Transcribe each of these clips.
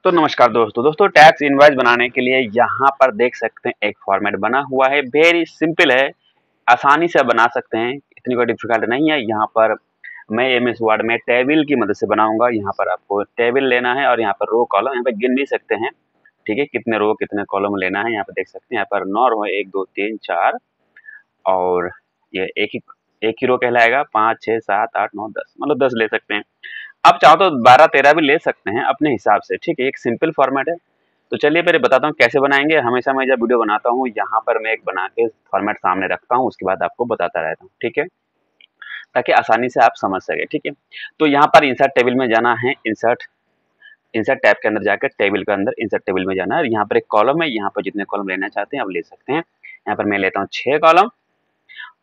तो नमस्कार दोस्तों टैक्स इनवॉइस बनाने के लिए यहाँ पर देख सकते हैं एक फॉर्मेट बना हुआ है। वेरी सिंपल है, आसानी से बना सकते हैं, इतनी कोई डिफिकल्ट नहीं है। यहाँ पर मैं एमएस वर्ड में टेबल की मदद से बनाऊंगा। यहाँ पर आपको टेबल लेना है और यहाँ पर रो कॉलम यहाँ पे गिन भी सकते हैं। ठीक है, कितने रो कितने कॉलम लेना है यहाँ पे देख सकते हैं। यहाँ पर 9 रो है, 1 2 3 4 और ये एक ही रो कहलाएगा। 5 6 7 8 9 10 मतलब 10 ले सकते हैं। आप चाहो तो 12 13 भी ले सकते हैं अपने हिसाब से। ठीक है, एक सिंपल फॉर्मेट है। तो चलिए पहले बताता हूँ कैसे बनाएंगे। हमेशा मैं जब वीडियो बनाता हूँ यहाँ पर मैं एक बना के फॉर्मेट सामने रखता हूँ, उसके बाद आपको बताता रहता हूँ। ठीक है, ताकि आसानी से आप समझ सके। ठीक है, तो यहाँ पर इंसर्ट टेबल में जाना है। इंसर्ट इंसर्ट टैब के अंदर जाकर टेबल के अंदर इंसर्ट टेबल में जाना है। यहाँ पर एक कॉलम है, यहाँ पर जितने कॉलम लेना चाहते हैं आप ले सकते हैं। यहाँ पर मैं लेता हूँ 6 कॉलम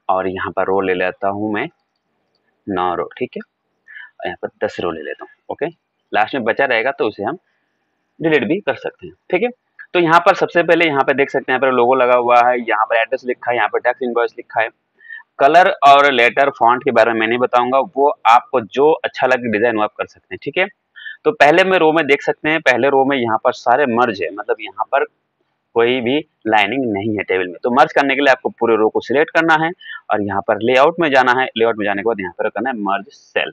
और यहाँ पर रो ले लेता हूँ मैं 9 रो। ठीक है, और यहाँ पर 10 रो ले लेता हूँ। ओके, लास्ट में बचा रहेगा तो उसे हम डिलीट भी कर सकते हैं। ठीक है, तो यहाँ पर सबसे पहले यहाँ पे देख सकते हैं, यहाँ पर लोगो लगा हुआ है, यहाँ पर एड्रेस लिखा है, यहाँ पर टैक्स इनवॉइस लिखा है। कलर और लेटर फॉन्ट के बारे में मैं नहीं बताऊंगा, वो आपको जो अच्छा लगे डिजाइन वो आप कर सकते हैं। ठीक है, तो पहले में रो में देख सकते हैं, पहले रो में यहाँ पर सारे मर्ज है, मतलब यहाँ पर कोई भी लाइनिंग नहीं है टेबल में। तो मर्ज करने के लिए आपको पूरे रो को सिलेक्ट करना है और यहाँ पर लेआउट में जाना है। लेआउट में जाने के बाद यहाँ पर करना है मर्ज सेल,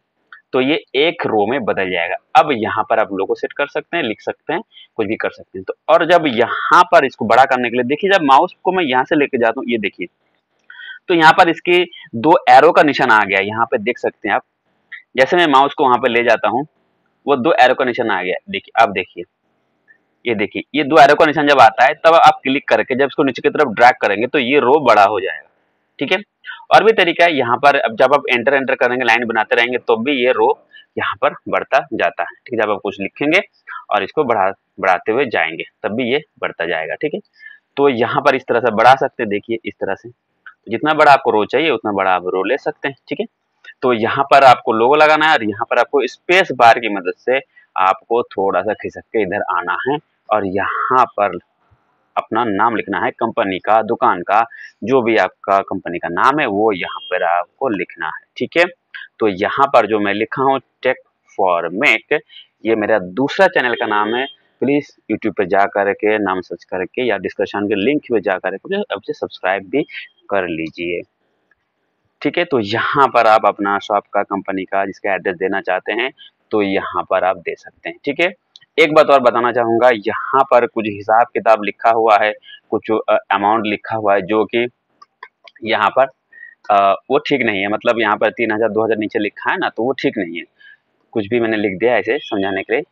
तो ये एक रो में बदल जाएगा। अब यहाँ पर आप लोगो सेट कर सकते हैं, लिख सकते हैं, कुछ भी कर सकते हैं। तो और जब यहाँ पर इसको बड़ा करने के लिए देखिए, जब माउस को मैं यहाँ से लेके जाता हूँ, ये देखिए, तो यहाँ पर इसकी 2 एरो का निशान आ गया। यहाँ पे देख सकते हैं आप, जैसे मैं माउस को वहां पे ले जाता हूँ वो 2 एरो का निशान आ गया। देखिए, आप देखिए, ये देखिए, ये 2 एरो का निशान जब आता है तब आप क्लिक करके जब इसको नीचे की तरफ ड्रैग करेंगे तो ये रो बड़ा हो जाएगा। ठीक है, और भी तरीका है। यहाँ पर अब जब आप एंटर एंटर करेंगे, लाइन बनाते रहेंगे तो भी ये रो यहाँ पर बढ़ता जाता है। ठीक है, जब आप कुछ लिखेंगे और इसको बढ़ाते हुए जाएंगे तब भी ये बढ़ता जाएगा। ठीक है, तो यहाँ पर इस तरह से बढ़ा सकते हैं। देखिए इस तरह से, जितना बड़ा आपको रो चाहिए उतना बड़ा आप रो ले सकते हैं। ठीक है, तो यहाँ पर आपको लोगो लगाना है और यहाँ पर आपको स्पेस बार की मदद से आपको थोड़ा सा खिसक के इधर आना है और यहाँ पर अपना नाम लिखना है, कंपनी का, दुकान का, जो भी आपका कंपनी का नाम है वो यहाँ पर आपको लिखना है। ठीक है, तो यहाँ पर जो मैं लिखा हूँ टेक फॉर मेक, ये मेरा दूसरा चैनल का नाम है। प्लीज यूट्यूब पे जा करके नाम सर्च करके या डिस्क्रिप्शन के लिंक पे जा करके अब से सब्सक्राइब भी कर लीजिए। ठीक है, तो यहाँ पर आप अपना शॉप का, कंपनी का, जिसका एड्रेस देना चाहते हैं तो यहाँ पर आप दे सकते हैं। ठीक है, एक बात और बताना चाहूंगा, यहाँ पर कुछ हिसाब किताब लिखा हुआ है, कुछ अमाउंट लिखा हुआ है जो कि यहाँ पर वो ठीक नहीं है। मतलब यहाँ पर 3000 2000 नीचे लिखा है ना, तो वो ठीक नहीं है। कुछ भी मैंने लिख दिया ऐसे समझाने के लिए।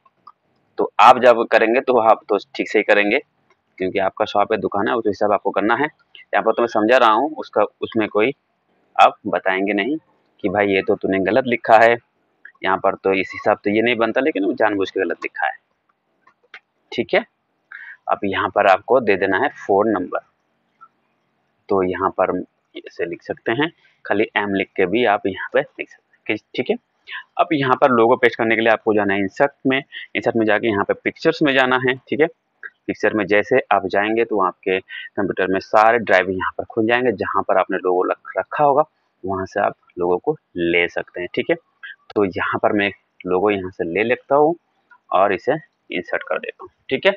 तो आप जब करेंगे तो आप तो ठीक से ही करेंगे, क्योंकि आपका शॉप है, दुकान है, उस हिसाब आपको करना है। यहाँ पर तो मैं समझा रहा हूँ, उसका उसमें कोई आप बताएंगे नहीं कि भाई ये तो तूने गलत लिखा है, यहाँ पर तो इस हिसाब तो ये नहीं बनता, लेकिन वो जानबूझ के गलत लिखा है। ठीक है, अब यहाँ पर आपको दे देना है फ़ोन नंबर, तो यहाँ पर ऐसे लिख सकते हैं, खाली एम लिख के भी आप यहाँ पे लिख सकते हैं। ठीक है, अब यहाँ पर लोगो पेस्ट करने के लिए आपको जाना है इंसर्ट में। इंसर्ट में जाके यहाँ पे पिक्चर्स में जाना है। ठीक है, पिक्चर में जैसे आप जाएंगे तो आपके कंप्यूटर में सारे ड्राइव यहाँ पर खुल जाएंगे, जहाँ पर आपने लोगो रखा होगा वहां से आप लोगो को ले सकते हैं। ठीक है, तो यहाँ पर मैं लोगो यहाँ से ले लेता हूँ और इसे इंसर्ट कर देता हूँ। ठीक है,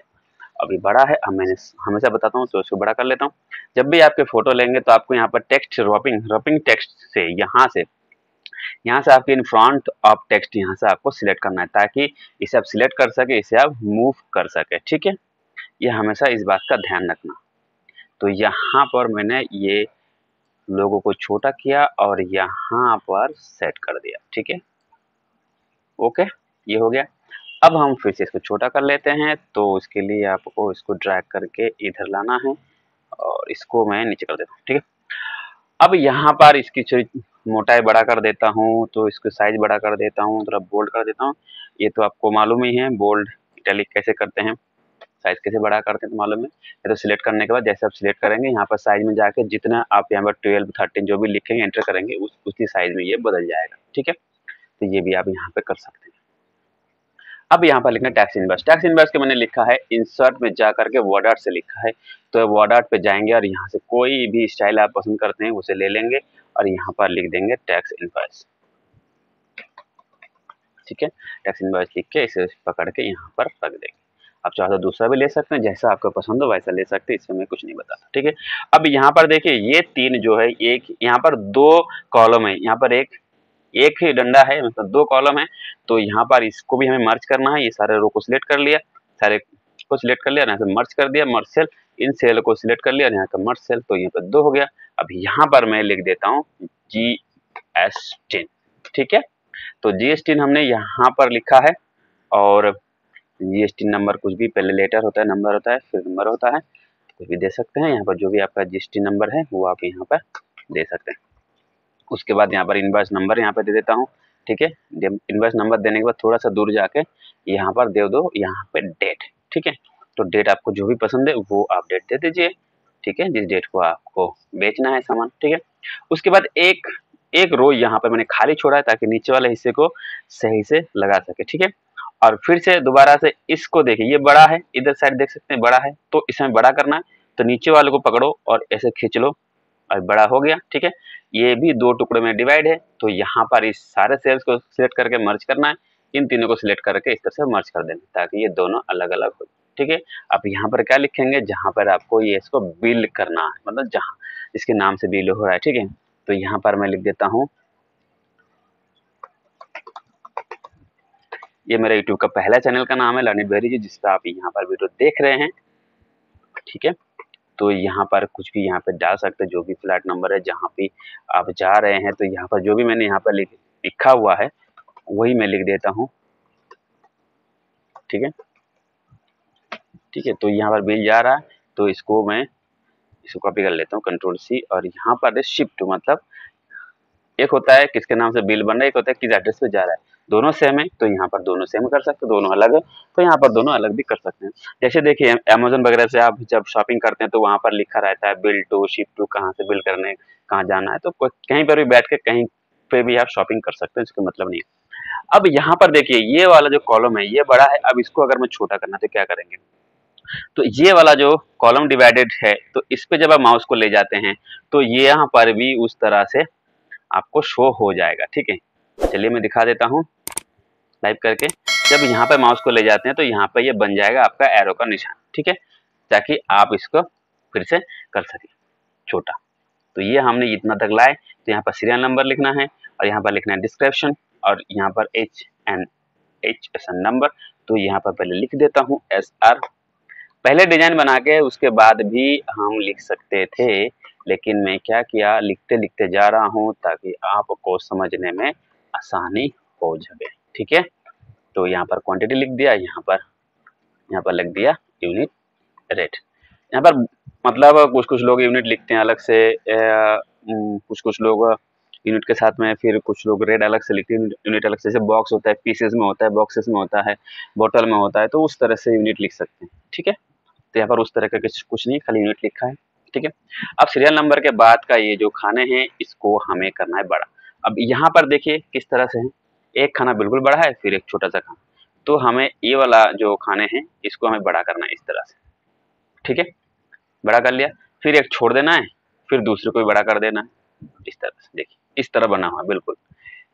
अभी बड़ा है, अब मैंने हमेशा बताता हूँ तो इसको बड़ा कर लेता हूँ। जब भी आपके फोटो लेंगे तो आपको यहाँ पर टेक्स्ट रॉपिंग टेक्स्ट से यहाँ से आपके इन फ्रंट ऑफ टेक्स्ट यहाँ से आपको सिलेक्ट करना है, ताकि इसे आप सिलेक्ट कर सके, इसे आप मूव कर सके। ठीक है, ये हमेशा इस बात का ध्यान रखना। तो यहाँ पर मैंने ये लोगों को छोटा किया और यहाँ पर सेट कर दिया। ठीक है, ओके, ये हो गया। अब हम फिर से इसको छोटा कर लेते हैं, तो इसके लिए आपको इसको ड्रैग करके इधर लाना है और इसको मैं नीचे कर देता हूँ। ठीक है, अब यहाँ पर इसकी मोटाई बड़ा कर देता हूँ, तो इसको साइज बड़ा कर देता हूँ, थोड़ा बोल्ड कर देता हूँ। ये तो आपको मालूम ही है बोल्ड इटैलिक कैसे करते हैं, साइज कैसे बड़ा करते हैं तो मालूम है। ये तो सिलेक्ट करने के बाद जैसे आप सिलेक्ट करेंगे यहाँ पर साइज में जाके जितना आप यहाँ पर 12 13 जो भी लिखेंगे एंटर करेंगे उसी साइज में ये बदल जाएगा। ठीक है, तो ये भी आप यहाँ पे कर सकते हैं। अब यहाँ पर लिखना है टैक्स इनवर्स। टैक्स इनवर्स के मैंने लिखा है इंसर्ट में जा करके वर्ड आर्ट से लिखा है, तो वर्ड आर्ट पे जाएंगे और यहाँ से कोई भी स्टाइल आप पसंद करते हैं उसे ले लेंगे और यहाँ पर लिख देंगे टैक्स इनवर्स। ठीक है, टैक्स इनवर्स लिख के इसे पकड़ के यहाँ पर रख देंगे। आप चाहो तो दूसरा भी ले सकते हैं, जैसा आपको पसंद हो वैसा ले सकते हैं, इसमें मैं कुछ नहीं बताता, ठीक है। अब यहाँ पर देखिए ये 3 जो है, एक यहाँ पर 2 कॉलम है, यहाँ पर एक ही डंडा है, मतलब 2 कॉलम है, तो यहाँ पर इसको भी हमें मर्ज करना है। ये सारे रो को सिलेक्ट कर लिया, सारे को सिलेक्ट कर लिया, यहाँ से मर्ज कर दिया, मर्ज सेल, इन सेल को सिलेक्ट कर लिया, यहाँ का मर्ज सेल, तो यहाँ पर 2 हो गया। अब यहाँ पर मैं लिख देता हूँ GS10, ठीक है। तो GS10 हमने यहाँ पर लिखा है, और GS10 नंबर कुछ भी, पहले लेटर होता है, नंबर होता है, फिर नंबर होता है, कुछ भी दे सकते हैं। यहाँ पर जो भी आपका GS10 नंबर है वो आप यहाँ पर दे सकते हैं। उसके बाद यहाँ पर इनवॉइस नंबर यहाँ पे दे देता हूँ, ठीक है। इनवॉइस नंबर देने के बाद थोड़ा सा दूर जाके यहाँ पर दे दो, यहाँ पे डेट, ठीक है। तो डेट आपको जो भी पसंद है वो आप डेट दे दीजिए, ठीक है, जिस डेट को आपको बेचना है सामान, ठीक है। उसके बाद एक रो यहाँ पर मैंने खाली छोड़ा है ताकि नीचे वाले हिस्से को सही से लगा सके, ठीक है। और फिर से दोबारा से इसको देखिए, ये बड़ा है, इधर साइड देख सकते हैं बड़ा है, तो इसमें बड़ा करना है, तो नीचे वाले को पकड़ो और ऐसे खींच लो और बड़ा हो गया, ठीक है। ये भी 2 टुकड़े में डिवाइड है, तो यहाँ पर इस सारे सेल्स को सिलेक्ट करके मर्ज करना है, इन तीनों को सिलेक्ट करके इस तरह से मर्ज कर देना ताकि ये दोनों अलग अलग हो, ठीक है। अब यहाँ पर क्या लिखेंगे, जहाँ पर आपको ये इसको बिल करना है, मतलब जहाँ इसके नाम से बिल हो रहा है, ठीक है। तो यहाँ पर मैं लिख देता हूँ, ये मेरा यूट्यूब का पहला चैनल का नाम है लर्न इट वेरी जी, जिस पर आप यहाँ पर वीडियो देख रहे हैं, ठीक है। तो यहाँ पर कुछ भी यहाँ पे डाल सकते हैं, जो भी फ्लैट नंबर है जहाँ पे आप जा रहे हैं, तो यहाँ पर जो भी मैंने यहाँ पर लिखा हुआ है वही मैं लिख देता हूँ, ठीक है, ठीक है। तो यहाँ पर बिल जा रहा है, तो इसको मैं इसको कॉपी कर लेता हूँ, Ctrl+C, और यहाँ पर शिफ्ट, मतलब एक होता है किसके नाम से बिल बन रहा है, एक होता है किस एड्रेस पे जा रहा है, दोनों सेम है तो यहाँ पर दोनों सेम कर सकते हैं, दोनों अलग है तो यहाँ पर दोनों अलग भी कर सकते हैं। जैसे देखिए अमेज़न वगैरह से आप जब शॉपिंग करते हैं तो वहाँ पर लिखा रहता है बिल टू, शिप टू, कहाँ से बिल करने, कहाँ जाना है, तो कहीं पर भी बैठ के कहीं पे भी आप शॉपिंग कर सकते हैं, इसका मतलब नहीं है। अब यहाँ पर देखिए ये वाला जो कॉलम है ये बड़ा है, अब इसको अगर मैं छोटा करना तो क्या करेंगे, तो ये वाला जो कॉलम डिवाइडेड है, तो इस पे जब आप माउस को ले जाते हैं तो ये यहाँ पर भी उस तरह से आपको शो हो जाएगा, ठीक है। चलिए मैं दिखा देता हूँ लाइव करके। जब यहाँ पे माउस को ले जाते हैं तो यहाँ पे ये बन जाएगा आपका एरो का निशान, ठीक है, ताकि आप इसको फिर से कर सकें छोटा। तो ये हमने इतना तक लाए, तो यहाँ पर सीरियल नंबर लिखना है, और यहाँ पर लिखना है डिस्क्रिप्शन, और यहाँ पर HN नंबर, तो यहाँ पर पहले लिख देता हूँ SR। पहले डिजाइन बना के उसके बाद भी हम लिख सकते थे, लेकिन मैं क्या किया, लिखते लिखते जा रहा हूँ ताकि आपको समझने में आसानी हो जाए, ठीक है। तो यहाँ पर क्वांटिटी लिख दिया, यहाँ पर लिख दिया यूनिट रेट। यहाँ पर मतलब कुछ लोग यूनिट लिखते हैं अलग से, कुछ लोग यूनिट के साथ में, फिर कुछ लोग रेट अलग से लिखते हैं, यूनिट अलग से, जैसे बॉक्स होता है, पीसेस में होता है, बॉक्सेस में होता है, बोतल में होता है, तो उस तरह से यूनिट लिख सकते हैं, ठीक है। तो यहाँ पर उस तरह का कुछ नहीं, खाली यूनिट लिखा है, ठीक है। अब सीरियल नंबर के बाद का ये जो खाने हैं इसको हमें करना है बड़ा। अब यहाँ पर देखिए किस तरह से है, एक खाना बिल्कुल बड़ा है, फिर एक छोटा सा खाना, तो हमें ये वाला जो खाने हैं इसको हमें बड़ा करना है इस तरह से, ठीक है। बड़ा कर लिया, फिर एक छोड़ देना है, फिर दूसरे को भी बड़ा कर देना है, इस तरह से देखिए इस तरह बना हुआ है बिल्कुल।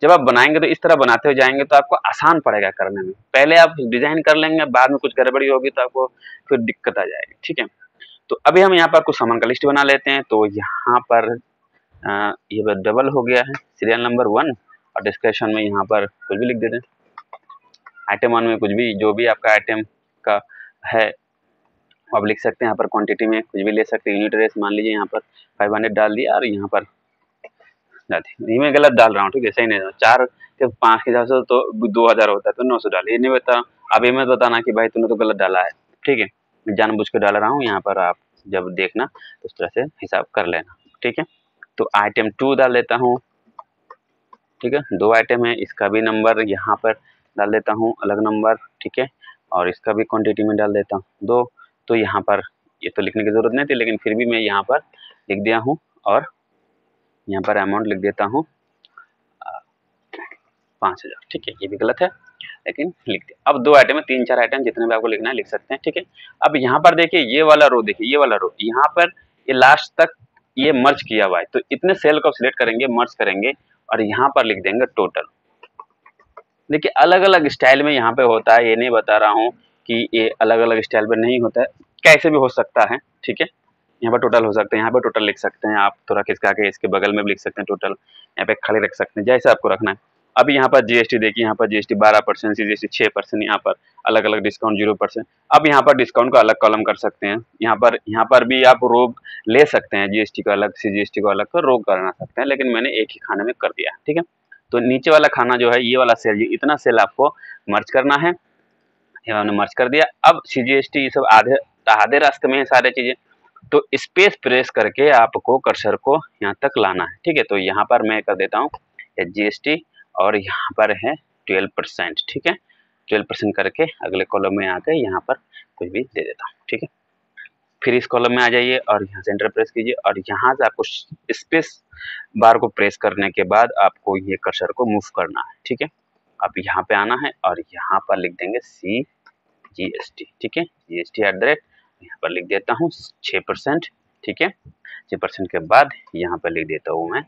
जब आप बनाएंगे तो इस तरह बनाते हुए जाएंगे तो आपको आसान पड़ेगा करने में, पहले आप डिजाइन कर लेंगे, बाद में कुछ गड़बड़ी होगी तो आपको फिर दिक्कत आ जाएगी, ठीक है। तो अभी हम यहाँ पर कुछ सामान का लिस्ट बना लेते हैं। तो यहाँ पर ये डबल हो गया है सीरियल नंबर 1, और डिस्क्रिप्शन में यहाँ पर कुछ भी लिख देते हैं, आइटम 1 में कुछ भी, जो भी आपका आइटम का है आप लिख सकते हैं। यहाँ पर क्वांटिटी में कुछ भी ले सकते हैं, यूनिट रेस मान लीजिए यहाँ पर 500 डाल दिया, और यहाँ पर ये मैं गलत डाल रहा हूँ, ठीक है, सही नहीं, 4 के 5 के हिसाब से तो 2000 होता है, तो 900 डाल, ये नहीं बता, अब ये मत बताना कि भाई तूने तो गलत डाला है, ठीक है, मैं जानबूझ के डाल रहा हूँ। यहाँ पर आप जब देखना तो उस तरह से हिसाब कर लेना, ठीक है। तो आइटम 2 डाल देता हूँ, ठीक है, 2 आइटम है, इसका भी नंबर यहाँ पर डाल देता हूँ अलग नंबर, ठीक है, और इसका भी क्वांटिटी में डाल देता हूँ 2। तो यहाँ पर ये तो लिखने की जरूरत नहीं थी, लेकिन फिर भी मैं यहाँ पर लिख दिया हूँ, और यहाँ पर अमाउंट लिख देता हूँ 5000, ठीक है, ये भी गलत है लेकिन लिख दिया। अब 2 आइटम है, 3-4 आइटम जितने भी आपको लिखना है लिख सकते हैं, ठीक है। अब यहाँ पर देखिए ये वाला रो, देखिए ये वाला रो, यहाँ पर ये लास्ट तक ये मर्ज किया हुआ है, तो इतने सेल को सिलेक्ट करेंगे, मर्ज करेंगे, और यहाँ पर लिख देंगे टोटल। देखिए अलग अलग स्टाइल में यहाँ पे होता है, ये नहीं बता रहा हूँ कि ये अलग अलग स्टाइल में नहीं होता है, कैसे भी हो सकता है, ठीक है। यहाँ पर टोटल हो सकते हैं, यहाँ पर टोटल लिख सकते हैं आप, थोड़ा खिसका के इसके बगल में भी लिख सकते हैं टोटल, यहाँ पे खाली रख सकते हैं, जैसे आपको रखना है। अब यहाँ पर जीएसटी देखिए, यहाँ पर जीएसटी 12%, सीजीएसटी 6%, यहाँ पर अलग अलग डिस्काउंट 0%। अब यहाँ पर डिस्काउंट का अलग कॉलम कर सकते हैं, यहाँ पर भी आप रो ले सकते हैं, जीएसटी को अलग, सीजीएसटी को अलग कर रो करना सकते हैं, लेकिन मैंने एक ही खाने में कर दिया, ठीक है। तो नीचे वाला खाना जो है, ये वाला सेल, ये इतना सेल आपको मर्ज करना है, ये मैंने मर्ज कर दिया। अब सीजीएसटी ये सब आधे आधे रास्ते में है सारे चीजें, तो स्पेस प्रेस करके आपको कर्सर को यहाँ तक लाना है, ठीक है। तो यहाँ पर मैं कर देता हूँ जीएसटी और यहाँ पर है 12%, ठीक है। 12% करके अगले कॉलम में आके यहाँ पर कुछ भी दे देता हूँ, ठीक है। फिर इस कॉलम में आ जाइए और यहाँ से एंटर प्रेस कीजिए और यहाँ से आपको स्पेस बार को प्रेस करने के बाद आपको ये कर्सर को मूव करना है, ठीक है। अब यहाँ पे आना है और यहाँ पर लिख देंगे CGST, ठीक है। GST@ यहाँ पर लिख देता हूँ 6%, ठीक है। 6% के बाद यहाँ पर लिख देता हूँ मैं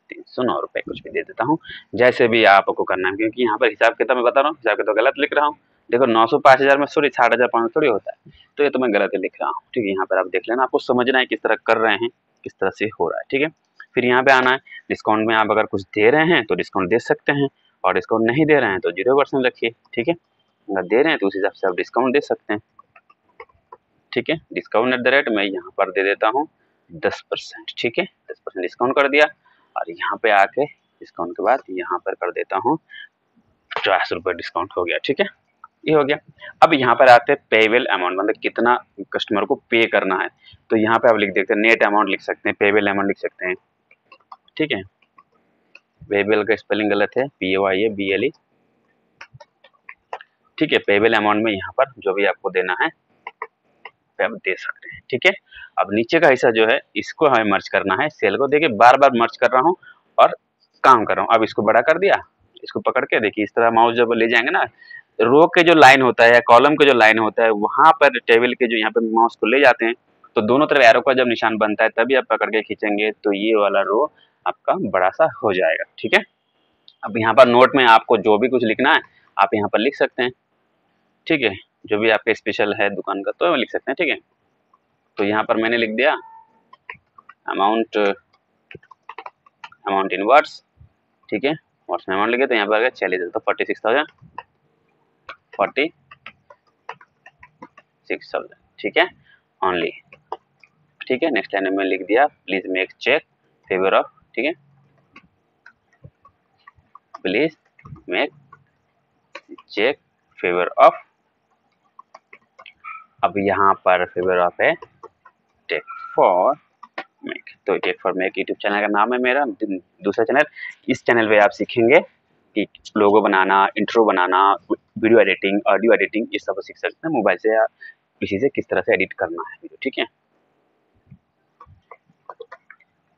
309 रुपये, कुछ भी दे देता हूँ, जैसे भी आपको करना है, क्योंकि यहाँ पर हिसाब किताब मैं बता रहा हूँ, हिसाब किताब गलत लिख रहा हूँ। देखो 900 5000 में सॉरी 60,500 थोड़ी होता है, तो ये तो मैं गलत लिख रहा हूँ, ठीक है। यहाँ पर आप देख लेना, आपको समझना है किस तरह कर रहे हैं, किस तरह से हो रहा है, ठीक है। फिर यहाँ पे आना है, डिस्काउंट में आप अगर कुछ दे रहे हैं तो डिस्काउंट दे सकते हैं, और डिस्काउंट नहीं दे रहे हैं तो 0% रखिए, ठीक है। अगर दे रहे हैं तो उस हिसाब से आप डिस्काउंट दे सकते हैं, ठीक है। डिस्काउंट@ मैं यहाँ पर दे देता हूँ 10%, ठीक है। 10% डिस्काउंट कर दिया और यहाँ पे आके डिस्काउंट के बाद यहाँ पर कर देता हूँ 50 रुपये डिस्काउंट हो गया, ठीक है। ये हो गया। अब यहाँ पर आते हैं पेबल अमाउंट, मतलब कितना कस्टमर को पे करना है, तो यहाँ पे आप लिख देते हैं नेट अमाउंट लिख सकते हैं, पेबल अमाउंट लिख सकते हैं, ठीक है। पेबल का स्पेलिंग गलत है, PAYABLE, ठीक है। पेबल अमाउंट में यहाँ पर जो भी आपको देना है आप दे सकते हैं, ठीक है। अब नीचे का हिस्सा जो है इसको हमें मर्ज करना है, सेल को देखिए बार बार मर्ज कर रहा हूँ और काम कर रहा हूँ। अब इसको बड़ा कर दिया, इसको पकड़ के देखिए इस तरह माउस जब ले जाएंगे ना, रो के जो लाइन होता है या कॉलम के जो लाइन होता है, वहां पर टेबल के जो यहाँ पे माउस को ले जाते हैं, तो दोनों तरफ एरो का जब निशान बनता है तभी आप पकड़ के खींचेंगे तो ये वाला रो आपका बड़ा सा हो जाएगा, ठीक है। अब यहाँ पर नोट में आपको जो भी कुछ लिखना है आप यहाँ पर लिख सकते हैं, ठीक है। जो भी आपके स्पेशल है दुकान का तो लिख सकते हैं, ठीक है। तो यहाँ पर मैंने लिख दिया अमाउंट इन वर्ड्स, ठीक है। वर्ड्स में अमाउंट लिखे तो यहाँ पर चलिए तो 46,000, ठीक है, ओनली, ठीक है। नेक्स्ट लाइन में लिख दिया please make cheque favour of, ठीक है, please make cheque favour of. अब यहाँ पर फेवर ऑफ है टेक फॉर मेक, तो Tech For Make YouTube channel का नाम है मेरा, दूसरा चैनल। इस चैनल पे आप सीखेंगे कि लोगो बनाना, इंट्रो बनाना, वीडियो एडिटिंग, ऑडियो एडिटिंग, ये सब सीख सकते हैं मोबाइल से या किसी से किस तरह से एडिट करना है वीडियो, ठीक है।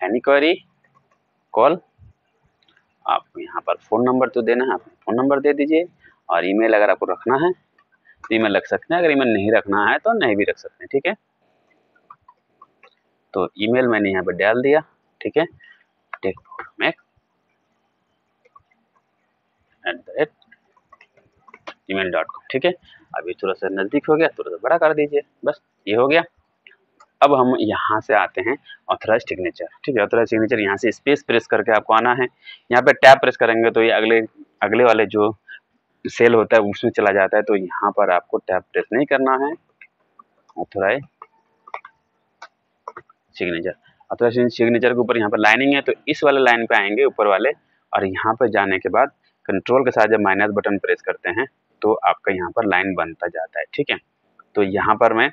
एनी क्वेरी कॉल, आप यहाँ पर फ़ोन नंबर तो देना है, आप फ़ोन नंबर दे दीजिए, और ईमेल अगर आपको रखना है तो ईमेल रख सकते हैं, अगर ईमेल नहीं रखना है तो नहीं भी रख सकते हैं, ठीक है। तो ईमेल मैंने यहाँ पर डाल दिया, ठीक है, techformac@gmail.com, ठीक है। अभी थोड़ा सा नज़दीक हो गया, थोड़ा सा बड़ा कर दीजिए, बस ये हो गया। अब हम यहाँ से आते हैं ऑथराइज सिग्नेचर, ठीक है। ऑथराइज सिग्नेचर यहाँ से स्पेस प्रेस करके आपको आना है, यहाँ पे टैब प्रेस करेंगे तो ये अगले वाले जो सेल होता है उसमें चला जाता है, तो यहाँ पर आपको टैब प्रेस नहीं करना है। ऑथराइज सिग्नेचर, ऑथराइज सिग्नेचर के ऊपर यहाँ पर लाइनिंग है, तो इस वाले लाइन पे आएंगे ऊपर वाले, और यहाँ पर जाने के बाद कंट्रोल के साथ जब माइनस बटन प्रेस करते हैं तो आपका यहाँ पर लाइन बनता जाता है, ठीक है। तो यहाँ पर मैं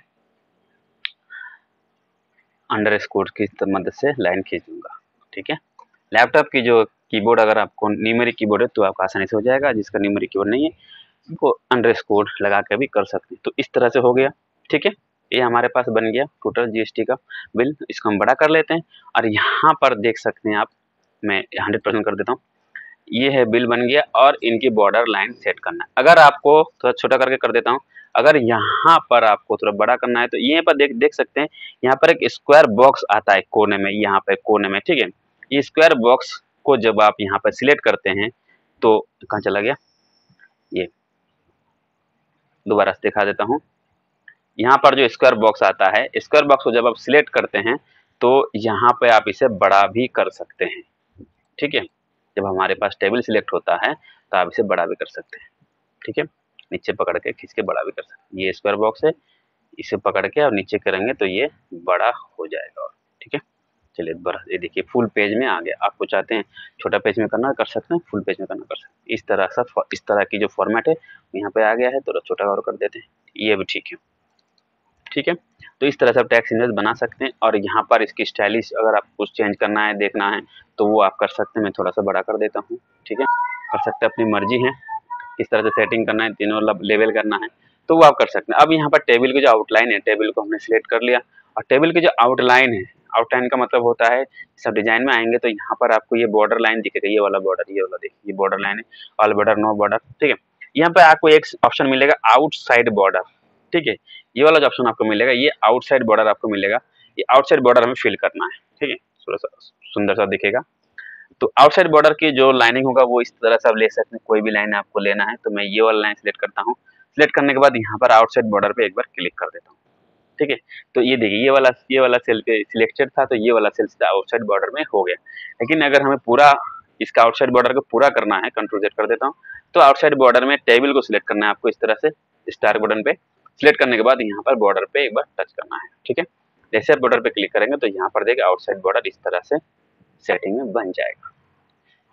अंडरस्कोर की मदद से लाइन खींच दूंगा, ठीक है। लैपटॉप की जो कीबोर्ड, अगर आपको न्यूमेरिक कीबोर्ड है तो आपको आसानी से हो जाएगा, जिसका न्यूमेरिक कीबोर्ड नहीं है वो अंडरस्कोर लगा के भी कर सकते हैं। तो इस तरह से हो गया, ठीक है। ये हमारे पास बन गया टोटल जीएसटी का बिल। इसको हम बड़ा कर लेते हैं और यहाँ पर देख सकते हैं आप, मैं 100% कर देता हूँ, ये है बिल बन गया, और इनकी बॉर्डर लाइन सेट करना है। अगर आपको थोड़ा छोटा करके कर देता हूँ, अगर यहाँ पर आपको थोड़ा बड़ा करना है तो यहाँ पर देख सकते हैं, यहाँ पर एक स्क्वायर बॉक्स आता है कोने में, यहाँ पे कोने में, ठीक है। ये स्क्वायर बॉक्स को जब आप यहाँ पर सिलेक्ट करते हैं तो कहाँ चला गया, ये दोबारा से दिखा देता हूँ। यहाँ पर जो स्क्वायर बॉक्स आता है, स्क्वायर बॉक्स को जब आप सिलेक्ट करते हैं तो यहाँ पे आप इसे बड़ा भी कर सकते हैं, ठीक है। जब हमारे पास टेबल सिलेक्ट होता है तो आप इसे बड़ा भी कर सकते हैं, ठीक है। नीचे पकड़ के खींच के बड़ा भी कर सकते हैं। ये स्क्वायर बॉक्स है, इसे पकड़ के और नीचे करेंगे तो ये बड़ा हो जाएगा, और ठीक है। चलिए बड़ा, ये देखिए फुल पेज में आ गया। आपको चाहते हैं छोटा पेज में करना कर सकते हैं, फुल पेज में करना कर सकते हैं। इस तरह की जो फॉर्मेट है यहाँ पे आ गया है, तो छोटा और कर देते हैं, ये भी ठीक है, ठीक है। तो इस तरह से आप टेक्स्ट इमेज बना सकते हैं। और यहाँ पर इसकी स्टाइलिश अगर आप कुछ चेंज करना है, देखना है, तो वो आप कर सकते हैं। मैं थोड़ा सा बड़ा कर देता हूँ, ठीक है। कर सकते हैं, अपनी मर्जी है किस तरह से सेटिंग करना है, तीनों लेवल करना है तो वो आप कर सकते हैं। अब यहाँ पर टेबल की जो आउटलाइन है, टेबल को हमने सिलेक्ट कर लिया, और टेबल की जो आउटलाइन है, आउटलाइन का मतलब होता है सब डिजाइन में आएंगे तो यहाँ पर आपको ये बॉर्डर लाइन दिखेगा, ये वाला बॉर्डर, ये वाला देखिए, ये बॉर्डर लाइन है, ऑल बॉर्डर नो बॉर्डर, ठीक है। यहाँ पे आपको एक ऑप्शन मिलेगा आउटसाइड बॉर्डर, ठीक है। ये वाला जो ऑप्शन आपको मिलेगा, ये आउटसाइड बॉर्डर आपको मिलेगा। ये आउटसाइड बॉर्डर हमें फिल करना है, ठीक है, थोड़ा सा सुंदर सा दिखेगा। तो आउटसाइड बॉर्डर की जो लाइनिंग होगा वो इस तरह से आप ले सकते हैं, कोई भी लाइन आपको लेना है। तो मैं ये वाला लाइन सिलेक्ट करता हूँ। सिलेक्ट करने के बाद यहाँ पर आउटसाइड बॉर्डर पे एक बार क्लिक कर देता हूँ, ठीक है। तो ये देखिए, ये वाला सेल पे सिलेक्टेड था, तो ये वाला सेल सीधा आउटसाइड बॉर्डर में हो गया। लेकिन अगर हमें पूरा इसका आउटसाइड बॉर्डर को पूरा करना है, कंट्रोल जेड कर देता हूँ, तो आउटसाइड बॉर्डर में टेबल को सिलेक्ट करना है आपको इस तरह से, स्टार बटन पे सिलेक्ट करने के बाद यहाँ पर बॉर्डर पे एक बार टच करना है, ठीक है। जैसे आप बॉर्डर पे क्लिक करेंगे तो यहाँ पर देखिए आउटसाइड बॉर्डर इस तरह से सेटिंग में बन जाएगा।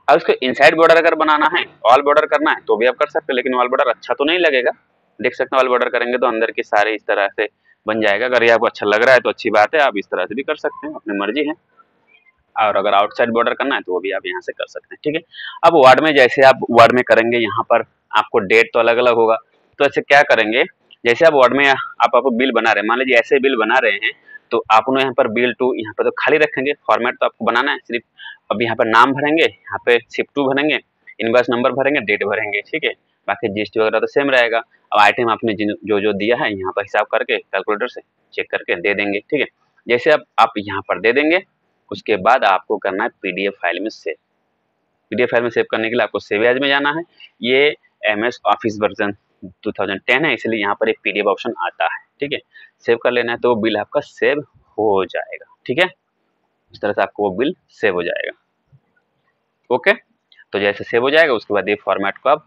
अब इसको इनसाइड बॉर्डर अगर बनाना है, ऑल बॉर्डर करना है तो भी आप कर सकते हैं, लेकिन ऑल बॉर्डर अच्छा तो नहीं लगेगा। देख सकते हैं ऑल बॉर्डर करेंगे तो अंदर के सारे इस तरह से बन जाएगा। अगर ये आपको अच्छा लग रहा है तो अच्छी बात है, आप इस तरह से भी कर सकते हैं, अपनी मर्जी है। और अगर आउटसाइड बॉर्डर करना है तो वो भी आप यहाँ से कर सकते हैं, ठीक है। अब वर्ड में जैसे आप वर्ड में करेंगे, यहाँ पर आपको डेट तो अलग अलग होगा। तो ऐसे क्या करेंगे, जैसे आप वर्ड में आप बिल बना रहे हैं, मान लीजिए ऐसे बिल बना रहे हैं, तो आप यहाँ पर बिल टू यहाँ पर तो खाली रखेंगे, फॉर्मेट तो आपको बनाना है सिर्फ। अब यहाँ पर नाम भरेंगे, यहाँ पे शिप टू भरेंगे, इनवॉइस नंबर भरेंगे, डेट भरेंगे, ठीक है। बाकी जीएसटी वगैरह तो सेम रहेगा। अब आइटम आपने जो जो दिया है यहाँ पर हिसाब करके कैलकुलेटर से चेक करके दे देंगे, ठीक है। जैसे आप यहाँ पर दे देंगे, उसके बाद आपको करना है पीडीएफ फाइल में सेव। पीडीएफ फाइल में सेव करने के लिए आपको सेव एज में जाना है। ये एमएस ऑफिस वर्जन 2010 है, इसलिए यहाँ पर एक पीडीएफ ऑप्शन आता है, ठीक है। सेव कर लेना है तो वो बिल आपका सेव हो जाएगा, ठीक है। इस तरह से आपको वो बिल सेव हो जाएगा, ओके। तो जैसे सेव हो जाएगा उसके बाद ये फॉर्मेट को आप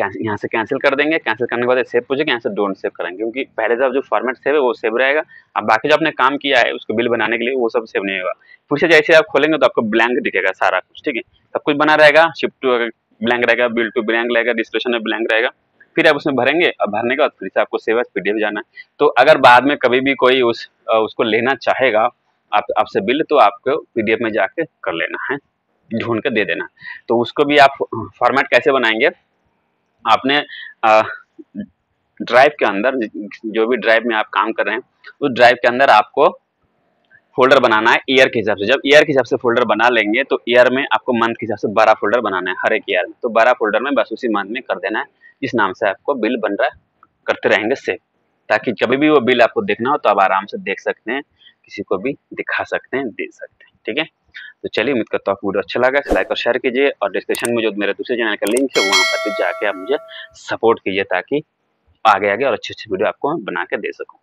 यहाँ से कैंसिल कर देंगे। कैंसिल करने के बाद सेव पूछेगा, यहाँ से डोंट सेव करेंगे, क्योंकि पहले से जो फॉर्मेट सेव है वो सेव रहेगा। अब बाकी जो आपने काम किया है उसको बिल बनाने के लिए वो सब सेव नहीं होगा। फिर से जैसे आप खोलेंगे तो आपको ब्लैंक दिखेगा सारा कुछ, ठीक है। सब कुछ बना रहेगा, शिफ्ट टू ब्लैंक रहेगा, बिल टू ब्लैंक रहेगा, डिस्क्रिप्शन में ब्लैंक रहेगा। फिर आप उसमें भरेंगे और भरने के बाद फिर से आपको सेव एज पीडीएफ जाना है। तो अगर बाद में कभी भी कोई उसको लेना चाहेगा आपसे बिल, तो आपको पीडीएफ में जाके कर लेना है, ढूंढ के दे देना। तो उसको भी आप फॉर्मेट कैसे बनाएंगे, आपने ड्राइव के अंदर, जो भी ड्राइव में आप काम कर रहे हैं उस ड्राइव के अंदर आपको फोल्डर बनाना है ईयर के हिसाब से। जब ईयर के हिसाब से फोल्डर बना लेंगे तो ईयर में आपको मंथ के हिसाब से 12 फोल्डर बनाना है हर एक ईयर में। तो 12 फोल्डर में बस उसी मंथ में कर देना है जिस नाम से आपको बिल बन रहा है, करते रहेंगे सेव, ताकि कभी भी वो बिल आपको देखना हो तो आप आराम से देख सकते हैं, किसी को भी दिखा सकते हैं, दे सकते हैं, ठीक है। तो चलिए, उम्मीद करता हूँ आपको वीडियो अच्छा लगा, लाइक और शेयर कीजिए, और डिस्क्रिप्शन में जो मेरे दूसरे चैनल का लिंक है वहाँ पर भी जाके आप मुझे सपोर्ट कीजिए, ताकि आगे और अच्छे वीडियो आपको बना के दे सकूँ।